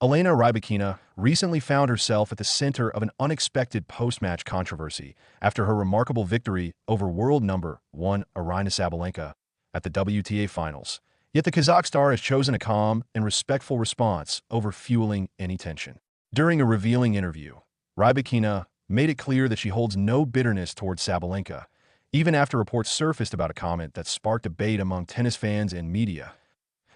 Elena Rybakina recently found herself at the center of an unexpected post-match controversy after her remarkable victory over world number 1 Aryna Sabalenka at the WTA Finals. Yet the Kazakh star has chosen a calm and respectful response over fueling any tension. During a revealing interview, Rybakina made it clear that she holds no bitterness towards Sabalenka, even after reports surfaced about a comment that sparked debate among tennis fans and media.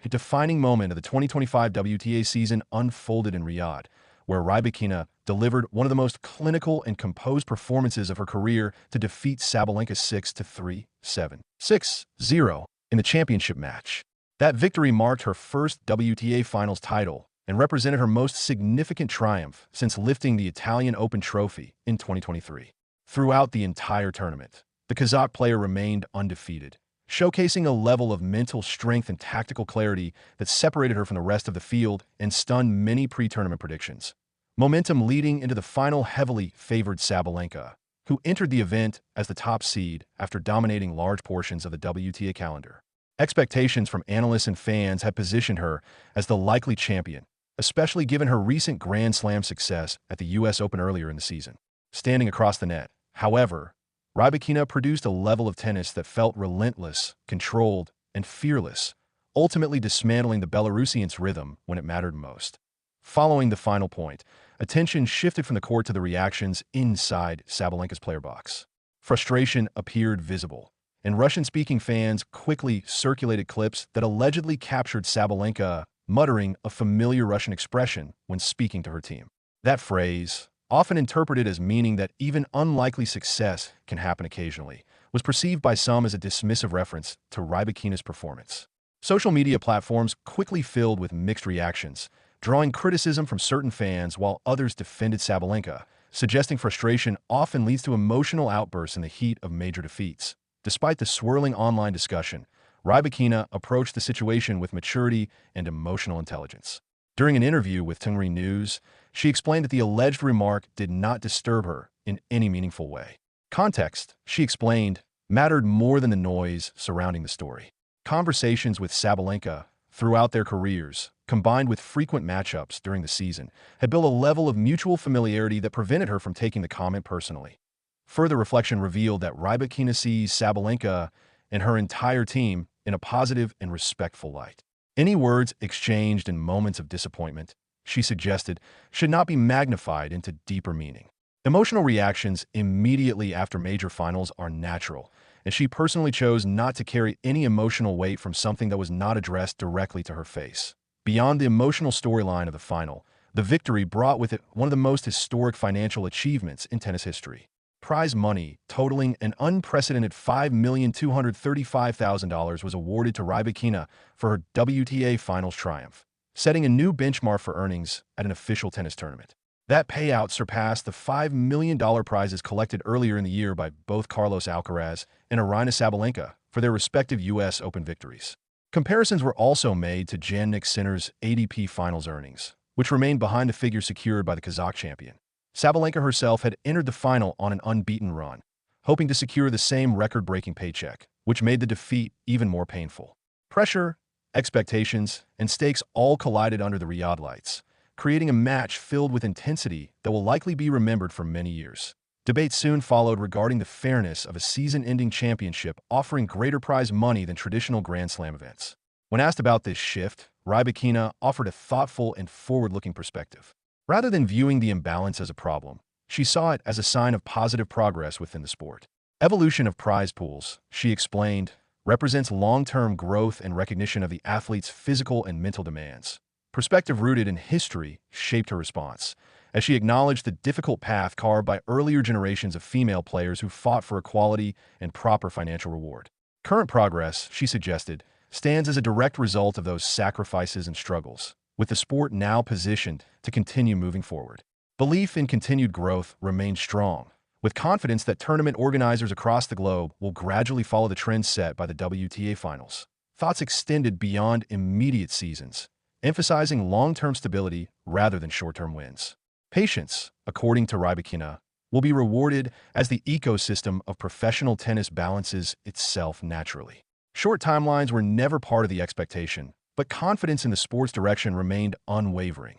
A defining moment of the 2025 WTA season unfolded in Riyadh, where Rybakina delivered one of the most clinical and composed performances of her career to defeat Sabalenka 6-3, 7-6-0 in the championship match. That victory marked her first WTA Finals title and represented her most significant triumph since lifting the Italian Open trophy in 2023. Throughout the entire tournament, the Kazakh player remained undefeated, showcasing a level of mental strength and tactical clarity that separated her from the rest of the field and stunned many pre-tournament predictions. Momentum leading into the final heavily favored Sabalenka, who entered the event as the top seed after dominating large portions of the WTA calendar. Expectations from analysts and fans had positioned her as the likely champion, especially given her recent Grand Slam success at the US Open earlier in the season. Standing across the net, however, Rybakina produced a level of tennis that felt relentless, controlled, and fearless, ultimately dismantling the Belarusian's rhythm when it mattered most. Following the final point, attention shifted from the court to the reactions inside Sabalenka's player box. Frustration appeared visible, and Russian-speaking fans quickly circulated clips that allegedly captured Sabalenka muttering a familiar Russian expression when speaking to her team. That phrase, often interpreted as meaning that even unlikely success can happen occasionally, was perceived by some as a dismissive reference to Rybakina's performance. Social media platforms quickly filled with mixed reactions, drawing criticism from certain fans while others defended Sabalenka, suggesting frustration often leads to emotional outbursts in the heat of major defeats. Despite the swirling online discussion, Rybakina approached the situation with maturity and emotional intelligence. During an interview with Tengri News, she explained that the alleged remark did not disturb her in any meaningful way. Context, she explained, mattered more than the noise surrounding the story. Conversations with Sabalenka throughout their careers, combined with frequent matchups during the season, had built a level of mutual familiarity that prevented her from taking the comment personally. Further reflection revealed that Rybakina sees Sabalenka and her entire team in a positive and respectful light. Any words exchanged in moments of disappointment, she suggested, should not be magnified into deeper meaning. Emotional reactions immediately after major finals are natural, and she personally chose not to carry any emotional weight from something that was not addressed directly to her face. Beyond the emotional storyline of the final, the victory brought with it one of the most historic financial achievements in tennis history. Prize money totaling an unprecedented $5,235,000 was awarded to Rybakina for her WTA Finals triumph, setting a new benchmark for earnings at an official tennis tournament. That payout surpassed the $5 million prizes collected earlier in the year by both Carlos Alcaraz and Aryna Sabalenka for their respective US Open victories. Comparisons were also made to Jannik Sinner's ATP Finals earnings, which remained behind the figure secured by the Kazakh champion. Sabalenka herself had entered the final on an unbeaten run, hoping to secure the same record-breaking paycheck, which made the defeat even more painful. Pressure, expectations, and stakes all collided under the Riyadh lights, creating a match filled with intensity that will likely be remembered for many years. Debate soon followed regarding the fairness of a season-ending championship offering greater prize money than traditional Grand Slam events. When asked about this shift, Rybakina offered a thoughtful and forward-looking perspective. Rather than viewing the imbalance as a problem, she saw it as a sign of positive progress within the sport. Evolution of prize pools, she explained, represents long-term growth and recognition of the athlete's physical and mental demands. Perspective rooted in history shaped her response, as she acknowledged the difficult path carved by earlier generations of female players who fought for equality and proper financial reward. Current progress, she suggested, stands as a direct result of those sacrifices and struggles, with the sport now positioned to continue moving forward. Belief in continued growth remains strong, with confidence that tournament organizers across the globe will gradually follow the trends set by the WTA Finals. Thoughts extended beyond immediate seasons, emphasizing long-term stability rather than short-term wins. Patience, according to Rybakina, will be rewarded as the ecosystem of professional tennis balances itself naturally. Short timelines were never part of the expectation, but confidence in the sport's direction remained unwavering.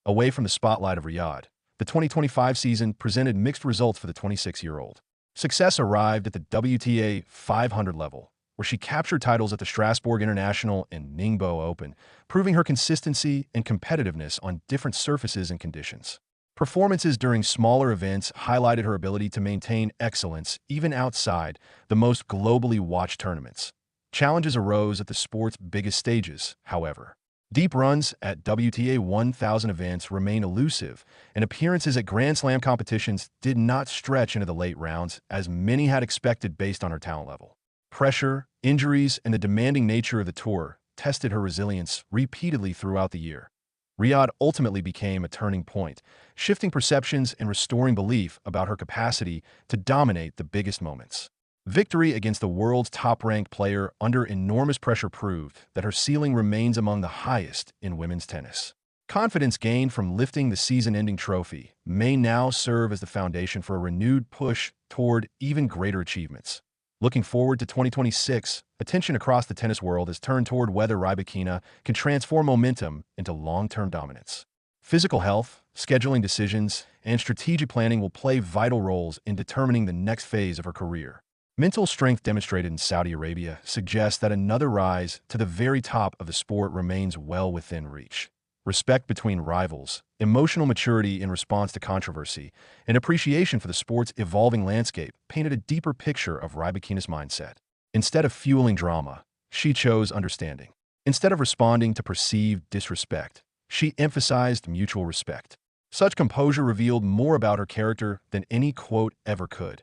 Away from the spotlight of Riyadh, the 2025 season presented mixed results for the 26-year-old. Success arrived at the WTA 500 level, where she captured titles at the Strasbourg International and Ningbo Open, proving her consistency and competitiveness on different surfaces and conditions. Performances during smaller events highlighted her ability to maintain excellence even outside the most globally watched tournaments. Challenges arose at the sport's biggest stages, however. Deep runs at WTA 1000 events remain elusive, and appearances at Grand Slam competitions did not stretch into the late rounds as many had expected based on her talent level. Pressure, injuries, and the demanding nature of the tour tested her resilience repeatedly throughout the year. Riyadh ultimately became a turning point, shifting perceptions and restoring belief about her capacity to dominate the biggest moments. Victory against the world's top-ranked player under enormous pressure proved that her ceiling remains among the highest in women's tennis. Confidence gained from lifting the season-ending trophy may now serve as the foundation for a renewed push toward even greater achievements. Looking forward to 2026, attention across the tennis world has turned toward whether Rybakina can transform momentum into long-term dominance. Physical health, scheduling decisions, and strategic planning will play vital roles in determining the next phase of her career. Mental strength demonstrated in Saudi Arabia suggests that another rise to the very top of the sport remains well within reach. Respect between rivals, emotional maturity in response to controversy, and appreciation for the sport's evolving landscape painted a deeper picture of Rybakina's mindset. Instead of fueling drama, she chose understanding. Instead of responding to perceived disrespect, she emphasized mutual respect. Such composure revealed more about her character than any quote ever could.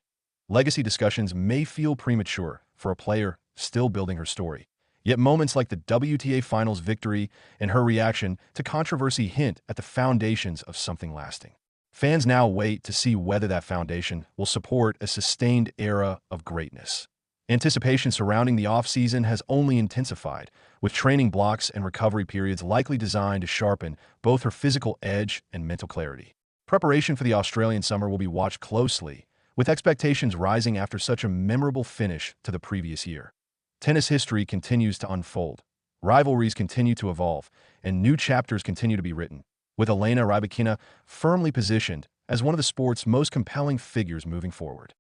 Legacy discussions may feel premature for a player still building her story. Yet moments like the WTA Finals victory and her reaction to controversy hint at the foundations of something lasting. Fans now wait to see whether that foundation will support a sustained era of greatness. Anticipation surrounding the offseason has only intensified, with training blocks and recovery periods likely designed to sharpen both her physical edge and mental clarity. Preparation for the Australian summer will be watched closely, with expectations rising after such a memorable finish to the previous year. Tennis history continues to unfold. Rivalries continue to evolve, and new chapters continue to be written, with Elena Rybakina firmly positioned as one of the sport's most compelling figures moving forward.